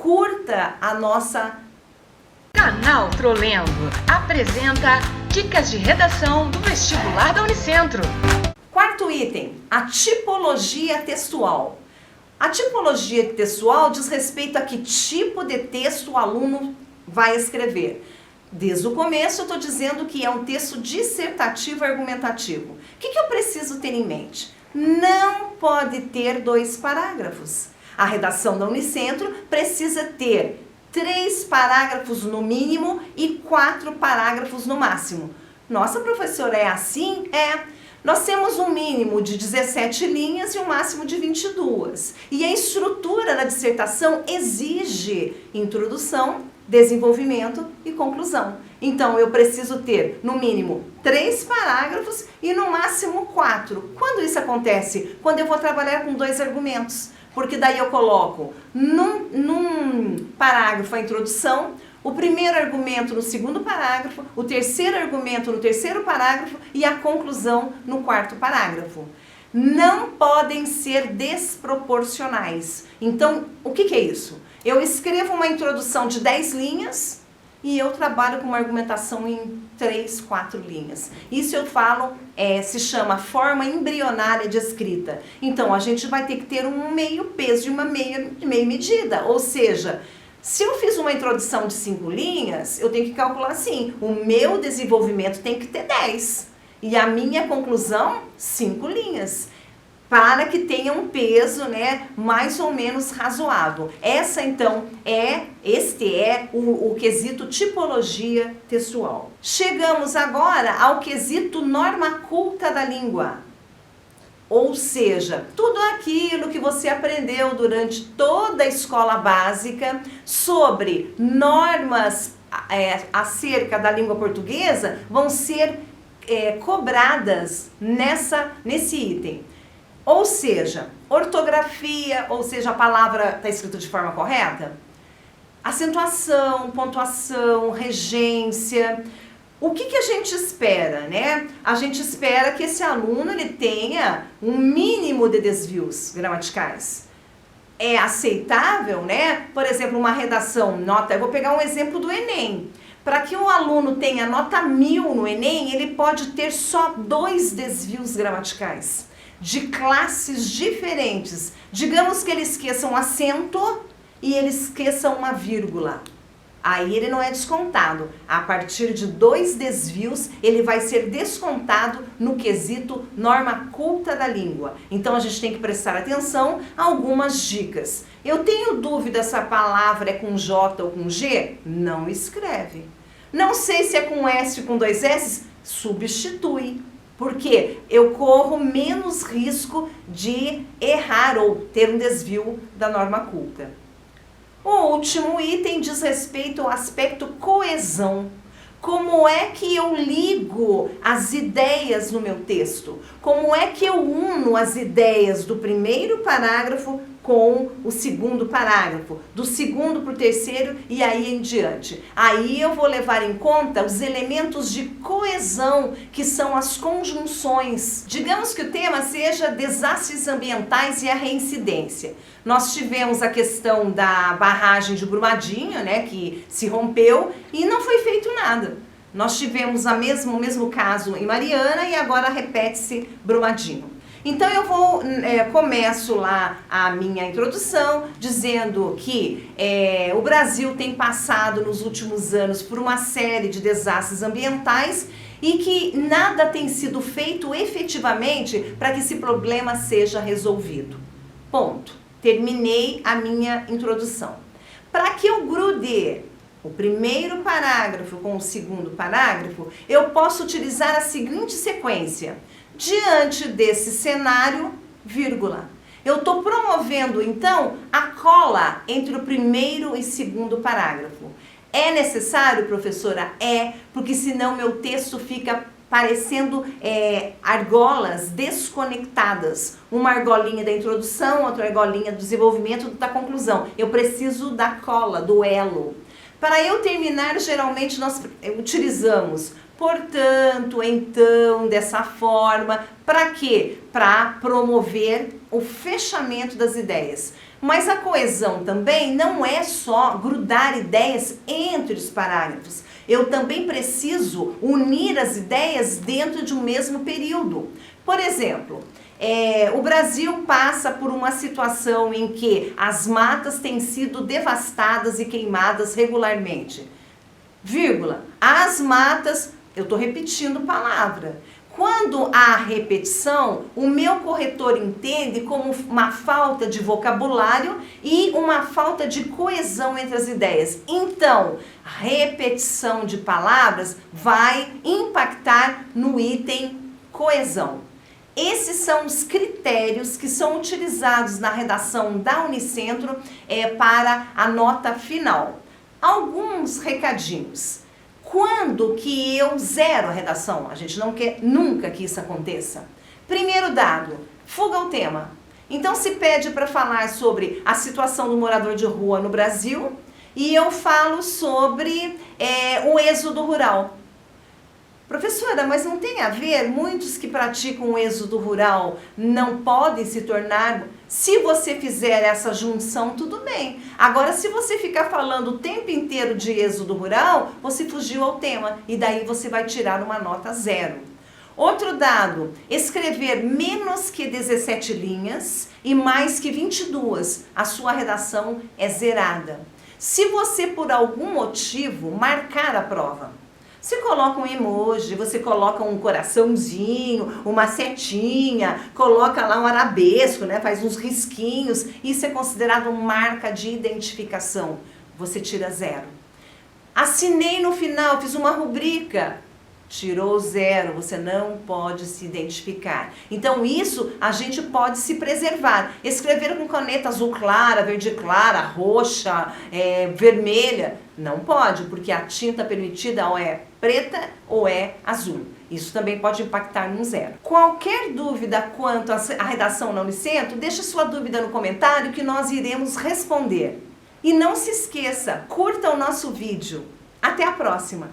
curta a nossa... Canal Trolendo apresenta dicas de redação do vestibular da Unicentro. Quarto item, a tipologia textual. A tipologia textual diz respeito a que tipo de texto o aluno vai escrever. Desde o começo eu estou dizendo que é um texto dissertativo argumentativo. O que eu preciso ter em mente? Não pode ter 2 parágrafos. A redação da Unicentro precisa ter 3 parágrafos no mínimo e 4 parágrafos no máximo. Nossa, professora, é assim? É. Nós temos um mínimo de 17 linhas e um máximo de 22. E a estrutura da dissertação exige introdução, desenvolvimento e conclusão. Então, eu preciso ter, no mínimo, 3 parágrafos e no máximo 4. Quando isso acontece? Quando eu vou trabalhar com 2 argumentos. Porque daí eu coloco num parágrafo a introdução, o primeiro argumento no segundo parágrafo, o terceiro argumento no terceiro parágrafo e a conclusão no 4º parágrafo. Não podem ser desproporcionais. Então, o que é isso? Eu escrevo uma introdução de 10 linhas e eu trabalho com uma argumentação em 3, 4 linhas. Isso eu falo, se chama forma embrionária de escrita. Então, a gente vai ter que ter um meio peso e uma meia medida. Ou seja, se eu fiz uma introdução de 5 linhas, eu tenho que calcular assim, o meu desenvolvimento tem que ter 10. E a minha conclusão, 5 linhas. Para que tenha um peso, né, mais ou menos razoável. Este é o quesito tipologia textual. Chegamos agora ao quesito norma culta da língua. Ou seja, tudo aquilo que você aprendeu durante toda a escola básica sobre normas acerca da língua portuguesa vão ser cobradas nesse item. Ou seja, ortografia, ou seja, a palavra está escrita de forma correta, acentuação, pontuação, regência. O que a gente espera, né? A gente espera que esse aluno ele tenha um mínimo de desvios gramaticais. É aceitável, né? Por exemplo, uma redação, eu vou pegar um exemplo do Enem. Para que o aluno tenha nota 1000 no Enem, ele pode ter só 2 desvios gramaticais de classes diferentes. Digamos que ele esqueça um acento e ele esqueça uma vírgula. Aí ele não é descontado. A partir de 2 desvios, ele vai ser descontado no quesito norma culta da língua. Então a gente tem que prestar atenção a algumas dicas. Eu tenho dúvida se a palavra é com J ou com G? Não escreve. Não sei se é com S ou com 2 S? Substitui. Porque eu corro menos risco de errar ou ter um desvio da norma culta. O último item diz respeito ao aspecto coesão. Como é que eu ligo as ideias no meu texto? Como é que eu uno as ideias do primeiro parágrafo com o segundo parágrafo, do segundo para o terceiro e aí em diante. Aí eu vou levar em conta os elementos de coesão, que são as conjunções. Digamos que o tema seja desastres ambientais e a reincidência. Nós tivemos a questão da barragem de Brumadinho, né, que se rompeu e não foi feito nada. Nós tivemos o mesmo caso em Mariana e agora repete-se Brumadinho. Então eu começo lá a minha introdução dizendo que o Brasil tem passado nos últimos anos por uma série de desastres ambientais e que nada tem sido feito efetivamente para que esse problema seja resolvido. Ponto. Terminei a minha introdução. Para que eu grude o primeiro parágrafo com o segundo parágrafo, eu posso utilizar a seguinte sequência. Diante desse cenário, vírgula. Eu estou promovendo, então, a cola entre o primeiro e segundo parágrafo. É necessário, professora? É, porque senão meu texto fica parecendo argolas desconectadas. Uma argolinha da introdução, outra argolinha do desenvolvimento, da conclusão. Eu preciso da cola, do elo. Para eu terminar, geralmente nós utilizamos portanto, então, dessa forma. Para quê? Para promover o fechamento das ideias. Mas a coesão também não é só grudar ideias entre os parágrafos. Eu também preciso unir as ideias dentro de um mesmo período. Por exemplo, o Brasil passa por uma situação em que as matas têm sido devastadas e queimadas regularmente. Vírgula, as matas, eu estou repetindo palavra. Quando há repetição, o meu corretor entende como uma falta de vocabulário e uma falta de coesão entre as ideias. Então, repetição de palavras vai impactar no item coesão. Esses são os critérios que são utilizados na redação da Unicentro para a nota final. Alguns recadinhos. Quando que eu zero a redação? A gente não quer nunca que isso aconteça. Primeiro dado, fuga ao tema. Então se pede para falar sobre a situação do morador de rua no Brasil e eu falo sobre o êxodo rural. Professora, mas não tem a ver? Muitos que praticam o êxodo rural não podem se tornar... Se você fizer essa junção, tudo bem. Agora, se você ficar falando o tempo inteiro de êxodo rural, você fugiu ao tema. E daí você vai tirar uma nota 0. Outro dado, escrever menos que 17 linhas e mais que 22. A sua redação é zerada. Se você, por algum motivo, marcar a prova, você coloca um emoji, você coloca um coraçãozinho, uma setinha, coloca lá um arabesco, né? Faz uns risquinhos. Isso é considerado marca de identificação. Você tira 0. Assinei no final, fiz uma rubrica. Tirou 0, você não pode se identificar. Então isso a gente pode se preservar. Escrever com caneta azul clara, verde clara, roxa, vermelha, não pode, porque a tinta permitida ou é preta ou é azul. Isso também pode impactar num 0. Qualquer dúvida quanto à redação na Unicentro, deixa sua dúvida no comentário que nós iremos responder. E não se esqueça, curta o nosso vídeo. Até a próxima!